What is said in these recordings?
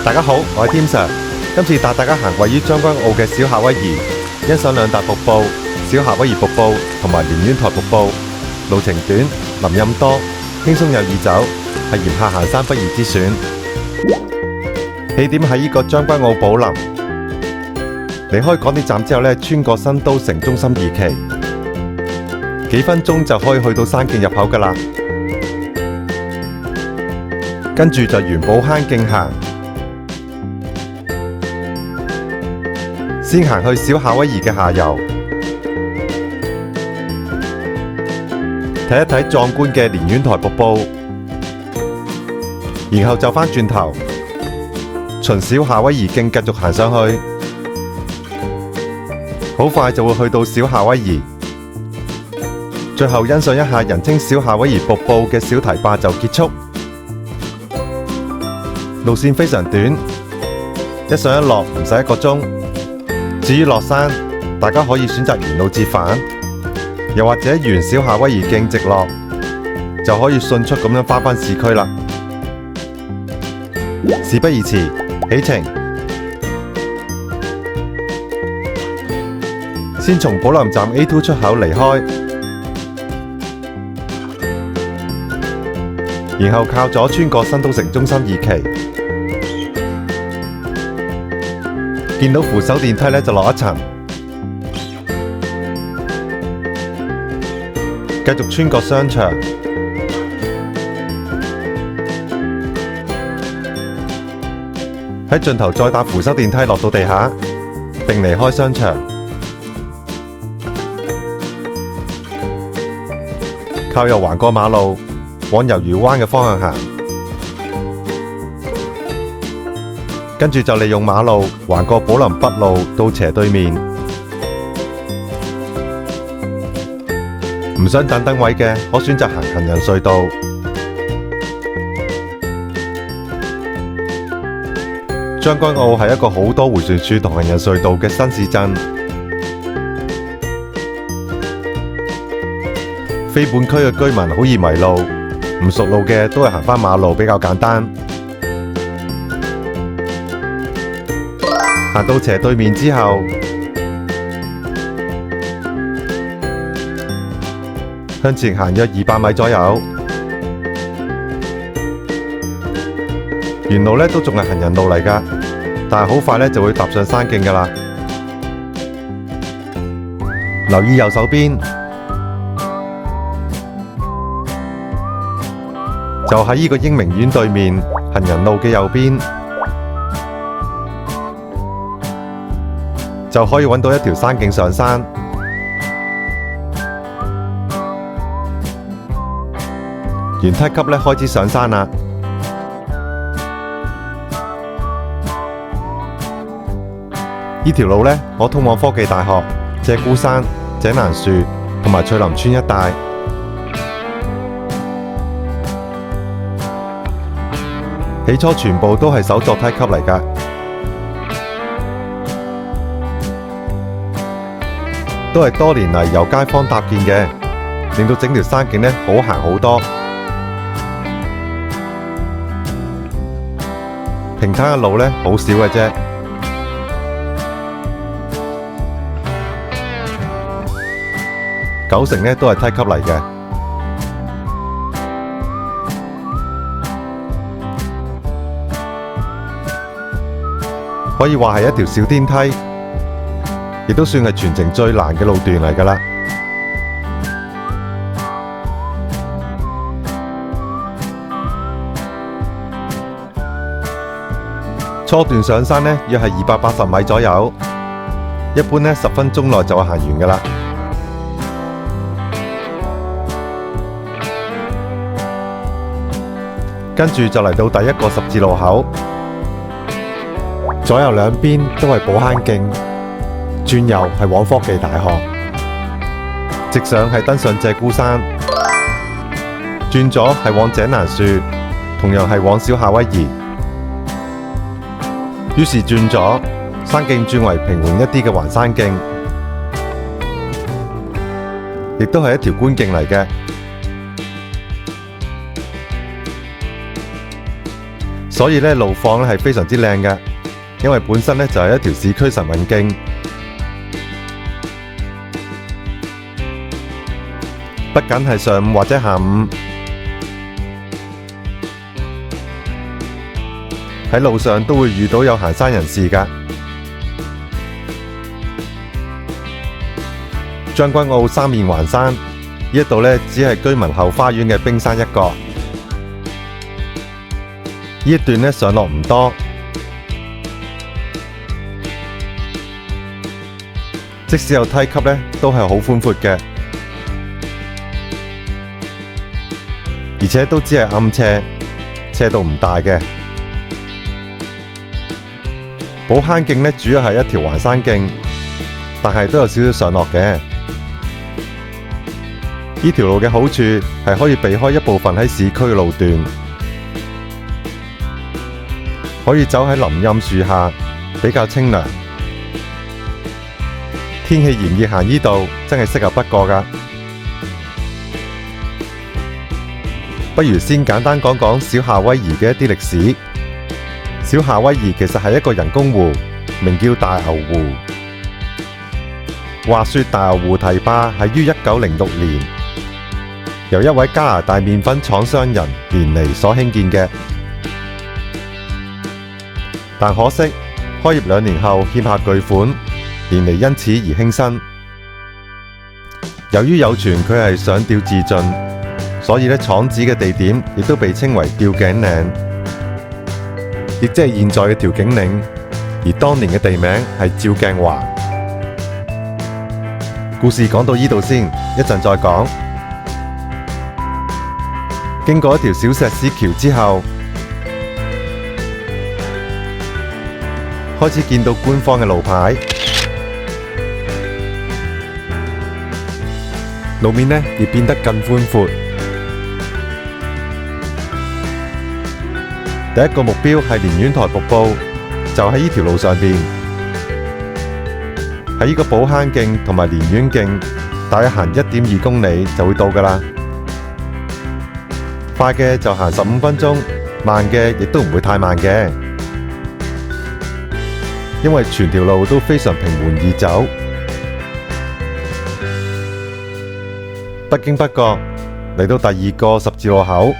大家好，我係添 Sir， 今次帶大家行位於將軍澳嘅小夏威夷，欣賞兩大瀑布，小夏威夷瀑布同埋連淵台瀑布。路程短，林蔭多，輕鬆又易走，係炎夏行山不二之選。起點喺呢個將軍澳寶林，離開港鐵站之後呢，穿過新都城中心二期，幾分鐘就可以去到山徑入口㗎喇。跟住就元寶坑徑行，先行去小夏威夷嘅下游，睇一睇壯觀嘅連淵台瀑布，然後就返轉頭，循小夏威夷徑繼續行上去，好快就會去到小夏威夷。最後欣賞一下人稱小夏威夷瀑布嘅小堤壩就結束。路線非常短，一上一落唔使1個鐘。至於落山，大家可以選擇沿路折返，又或者沿小夏威夷徑直落，就可以迅速咁樣返市區啦。事不宜遲，起程。先從寶林站 A2 出口離開，然後靠左穿過新都城中心2期。見到扶手電梯呢，就落一層，繼續穿過商場，喺盡頭再搭扶手電梯落到地下，並離開商場，靠右橫過馬路，往魷魚灣嘅方向行。跟住就利用馬路橫過寶林北路到斜對面。唔想等燈位嘅，可選擇行人隧道。將軍澳係一個好多迴旋處同行人隧道嘅新市鎮。非本區嘅居民好易迷路，唔熟路嘅都係行返馬路比較簡單。行到斜對面之後，向前行約200米左右，沿路呢都仲係行人路嚟㗎，但係好快呢就會踏上山徑㗎喇。留意右手邊，就喺呢個英明苑對面行人路嘅右邊，就可以揾到一條山徑上山。沿梯級呢開始上山啦。呢條路呢，可通往科技大學、鷓鴣山、井欄樹同埋翠林村一帶。起初全部都係手作梯級嚟㗎。都係多年嚟由街坊搭建嘅，令到整條山徑呢好行好多。平坦嘅路呢好少嘅啫，九成呢都係梯級嚟嘅。可以話係一條小天梯。亦都算係全程最難嘅路段嚟㗎啦。初段上山呢，約係280米左右，一般呢10分鐘內就行完㗎啦。跟住就嚟到第一個十字路口，左右兩邊都係寶坑徑。轉右係往科技大學，直上係登上鷓鴣山，轉左係往井欄樹，同樣係往小夏威夷。於是轉左，山徑轉為平緩一啲嘅環山徑，亦都係一條官徑嚟嘅。所以呢，路況呢係非常之靚嘅，因為本身呢就係一條市區晨運徑，不僅係上午或者下午，喺路上都會遇到有行山人士㗎。將軍澳三面環山，呢一度呢只係居民後花園嘅冰山一角。呢一段呢上落唔多，即使有梯級呢都係好寬闊嘅，而且都只係暗斜，斜度唔大嘅。寶坑徑呢主要係一條環山徑，但係都有少少上落嘅。呢條路嘅好處係可以避開一部分喺市區嘅路段，可以走喺林蔭樹下，比較清涼。天氣炎熱行呢度真係適合不過㗎。不如先簡單講講小夏威夷嘅一啲歷史。小夏威夷其實係一個人工湖，名叫大牛湖。話說大牛湖堤壩係於1906年由一位加拿大麵粉廠商人連尼所興建嘅，但可惜開業2年後欠下巨款，連尼因此而輕生。由於有傳佢係上吊自盡，所以廠址嘅地點亦都被稱為吊頸嶺，亦即係現在嘅調景嶺，而當年嘅地名係照鏡華。故事講到呢度先，一陣再講。經過一條小石屎橋之後，開始見到官方嘅路牌，路面呢亦變得更寬闊。第一個目標係連苑台瀑布，就喺呢條路上邊。喺呢個寶坑徑同埋連苑徑，大約行1.2公里就會到㗎喇。快嘅就行15分鐘，慢嘅亦都唔會太慢嘅，因為全條路都非常平緩易走。不經不覺嚟到第2個十字路口，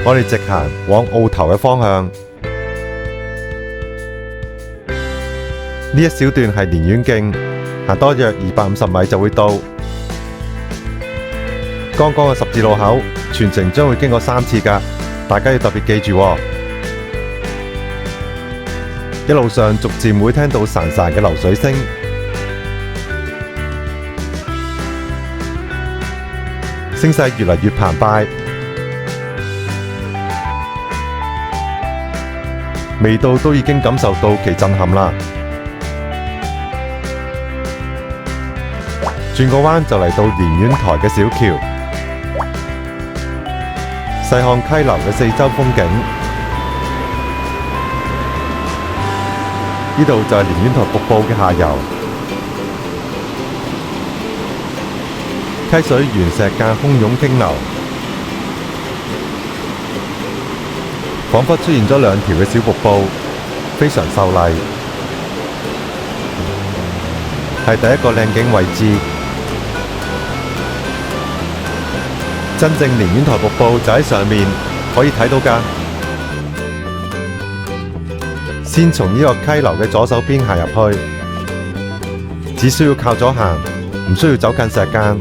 我哋直行往澳頭嘅方向。呢一小段係連苑徑，行多約250米就會到。剛剛嘅十字路口，全程將會經過3次㗎，大家要特別記住喎。一路上逐漸會聽到潺潺嘅流水聲，聲勢越嚟越澎湃，未到都已經感受到其震撼啦。轉個彎就嚟到連苑台嘅小橋，細看溪流嘅四周風景。呢度就係連苑台瀑布嘅下游，溪水原石間洶湧傾流，彷彿出現咗2條嘅小瀑布，非常秀麗，係第一個靚景位置。真正連苑台瀑布就喺上面，可以睇到㗎。先從呢個溪流嘅左手邊行入去，只需要靠左行，唔需要走近石澗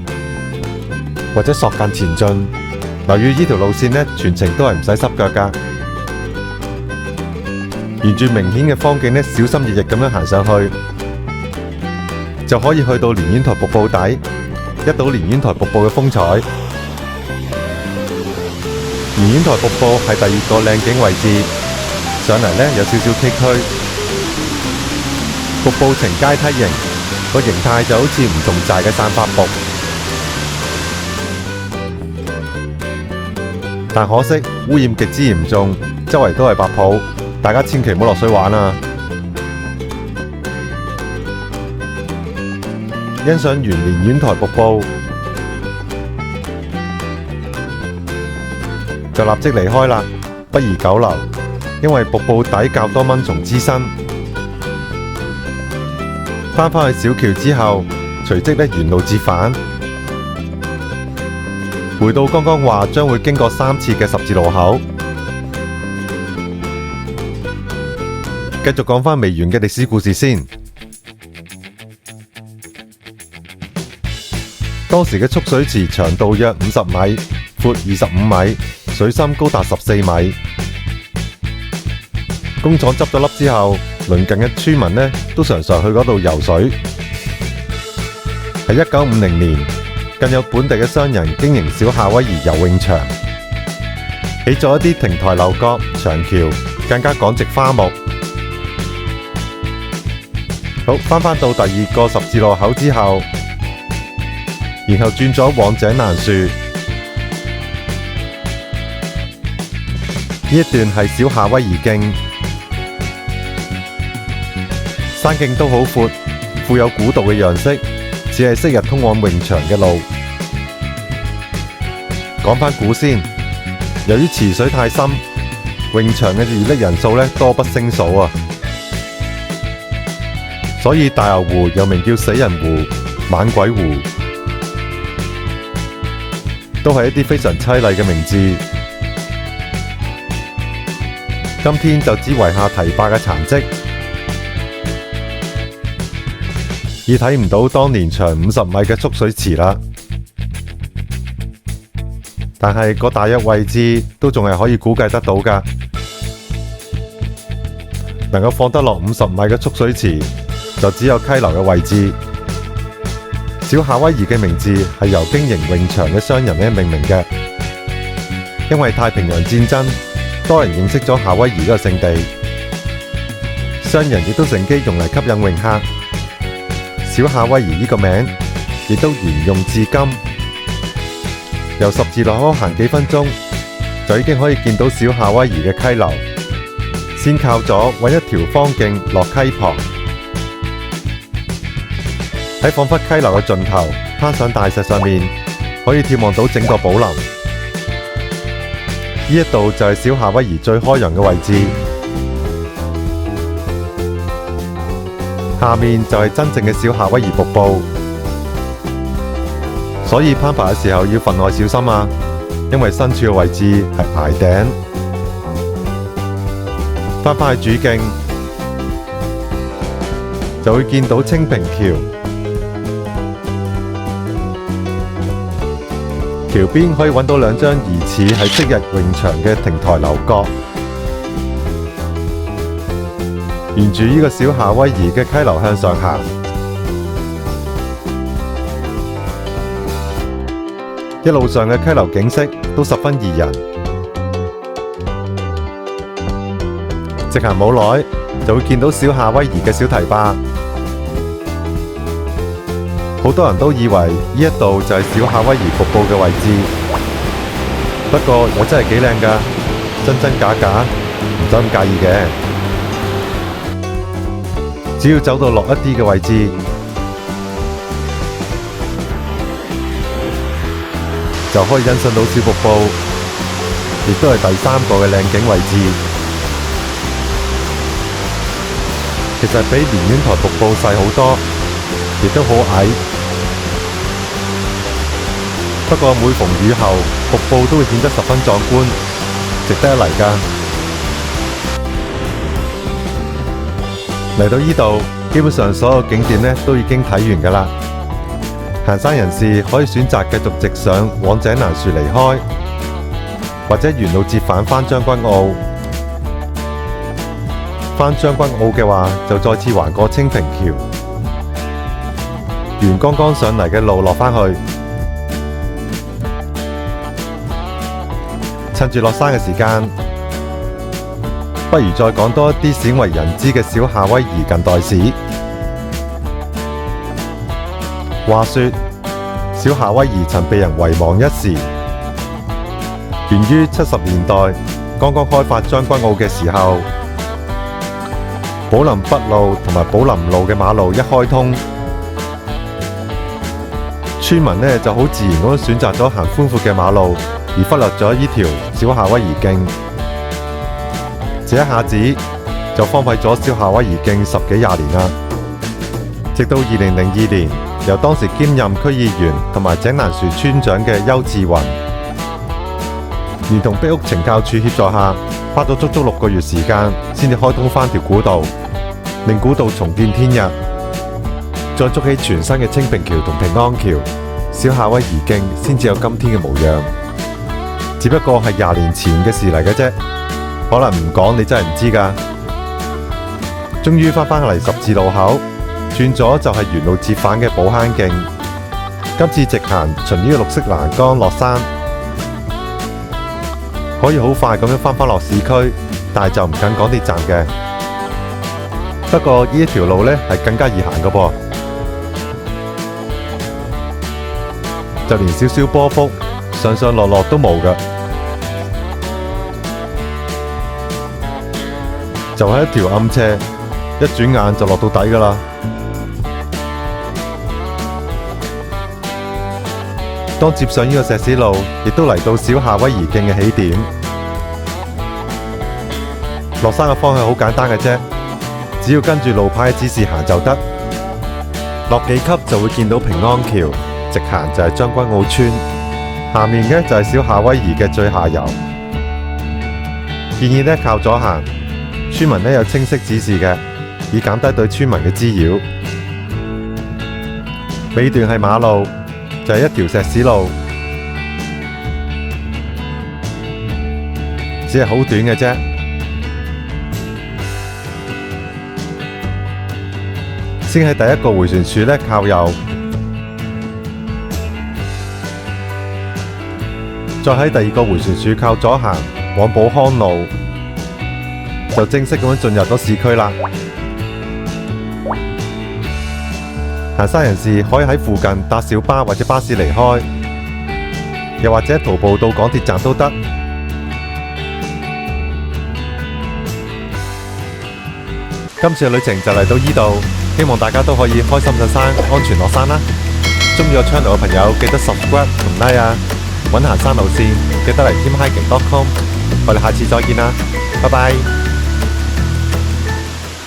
或者索澗前進。留意呢條路線呢，全程都係唔使濕腳㗎。沿住明顯嘅風景呢，小心翼翼咁樣行上去，就可以去到連苑台瀑布底，一睹連苑台瀑布嘅風采。連苑台瀑布係第2個靚景位置，上嚟呢有少少崎嶇，瀑布呈階梯形，個形態就好似唔同寨嘅散發瀑，但可惜污染極之嚴重，周圍都係白泡，大家千祈唔好落水玩啊！欣賞完連苑台瀑布，就立即離開啦，不宜久留，因為瀑布底較多蚊蟲滋生。返去小橋之後，隨即沿路折返，回到剛剛話將會經過3次嘅十字路口。繼續講返未完嘅歷史故事先。當時嘅蓄水池長度約50米，闊25米，水深高達14米。工廠執咗笠之後，鄰近嘅村民呢都常常去嗰度游水。喺1950年，更有本地嘅商人經營小夏威夷游泳場，起咗一啲亭台樓閣、長橋，更加趕植花木。好，返到第2個十字路口之後，然後轉咗往井欄樹。呢一段係小夏威夷徑，山徑都好闊，富有古道嘅樣式，只係昔日通往泳場嘅路。講返古先，由於池水太深，泳場嘅遇溺人數多不勝數啊！所以大牛湖又名叫死人湖、猛鬼湖，都係一啲非常淒厲嘅名字。今天就只遺下堤壩嘅殘跡，已睇唔到當年長50米嘅蓄水池啦。但係個大約位置都仲係可以估計得到㗎，能夠放得落50米嘅蓄水池，就只有溪流嘅位置。小夏威夷嘅名字係由經營泳場嘅商人命名嘅，因為太平洋戰爭，多人認識咗夏威夷呢個勝地，商人亦都乘機用嚟吸引泳客。小夏威夷呢個名亦都沿用至今。由十字路口行幾分鐘，就已經可以見到小夏威夷嘅溪流。先靠咗搵一條方徑落溪旁，喺彷彿溪流嘅盡頭攀上大石上面，可以眺望到整個寶林。呢一度就係小夏威夷最開揚嘅位置，下面就係真正嘅小夏威夷瀑布。所以攀爬嘅時候要分外小心啊，因為身處嘅位置係崖頂。返去主徑，就會見到清平橋，橋邊可以揾到2張疑似係昔日泳場嘅亭台樓閣。沿住呢個小夏威夷嘅溪流向上行，一路上嘅溪流景色都十分宜人。直行冇耐，就會見到小夏威夷嘅小堤壩。好多人都以為呢一度就係小夏威夷瀑布嘅位置，不過又真係幾靚㗎，真真假假，唔使咁介意嘅。只要走到落一啲嘅位置，就可以欣賞到小瀑布，亦都係第3個嘅靚景位置。其實比連苑台瀑布細好多，亦都好矮。不過每逢雨後，瀑布都會顯得十分壯觀，值得一嚟㗎。嚟到呢度，基本上所有景點都已經睇完㗎啦。行山人士可以選擇繼續直上往井欄樹離開，或者沿路折返返將軍澳。返將軍澳嘅話，就再次橫過清平橋，沿剛剛上嚟嘅路落返去。趁住落山嘅時間，不如再講多一啲鮮為人知嘅小夏威夷近代史。話說，小夏威夷曾被人遺忘一時，源於70年代剛剛開發將軍澳嘅時候，寶林北路同埋寶林路嘅馬路一開通，村民就好自然咁選擇咗行寬闊嘅馬路，而忽略咗呢條小夏威夷徑。這一下子就荒廢咗小夏威夷徑10幾20年啦。直到2002年，由當時兼任區議員同埋井欄樹村長嘅邱志雲，連同壁屋懲教處協助下，花咗足足6個月時間，先至開通翻條古道，令古道重見天日。再築起全新嘅清平橋同平安橋，小夏威夷徑先至有今天嘅模樣。只不過係20年前嘅事嚟嘅啫，可能唔講你真係唔知㗎。終於翻嚟十字路口，轉咗就係沿路折返嘅寶坑徑。今次直行循呢個綠色欄杆落山，可以好快咁樣翻落市區，但係就唔近港鐵站嘅。不過呢一條路呢係更加易行嘅噃，就連少少波幅上上落落都冇㗎，就係一條暗斜，一轉眼就落到底㗎啦。當接上呢個石屎路，亦都嚟到小夏威夷徑嘅起點。落山嘅方向好簡單嘅啫，只要跟住路牌嘅指示行就得。落幾級就會見到平安橋，直行就係將軍澳村，下面嘅就係小夏威夷嘅最下游。建議呢靠左行，村民呢有清晰指示嘅，以減低對村民嘅滋擾。尾段係馬路，就係一條石屎路，只係好短嘅啫。先喺第一個迴旋處呢靠右，再喺第二個迴旋處靠左行往寶康路，就正式咁樣進入咗市區啦。行山人士可以喺附近搭小巴或者巴士離開，又或者徒步到港鐵站都得。今次嘅旅程就嚟到呢度，希望大家都可以開心上山，安全落山啦！鍾意我 channel 嘅朋友記得 subscribe 同 like 啊！揾行山路線記得嚟 teamhiking.com， 我哋下次再見啦，拜拜！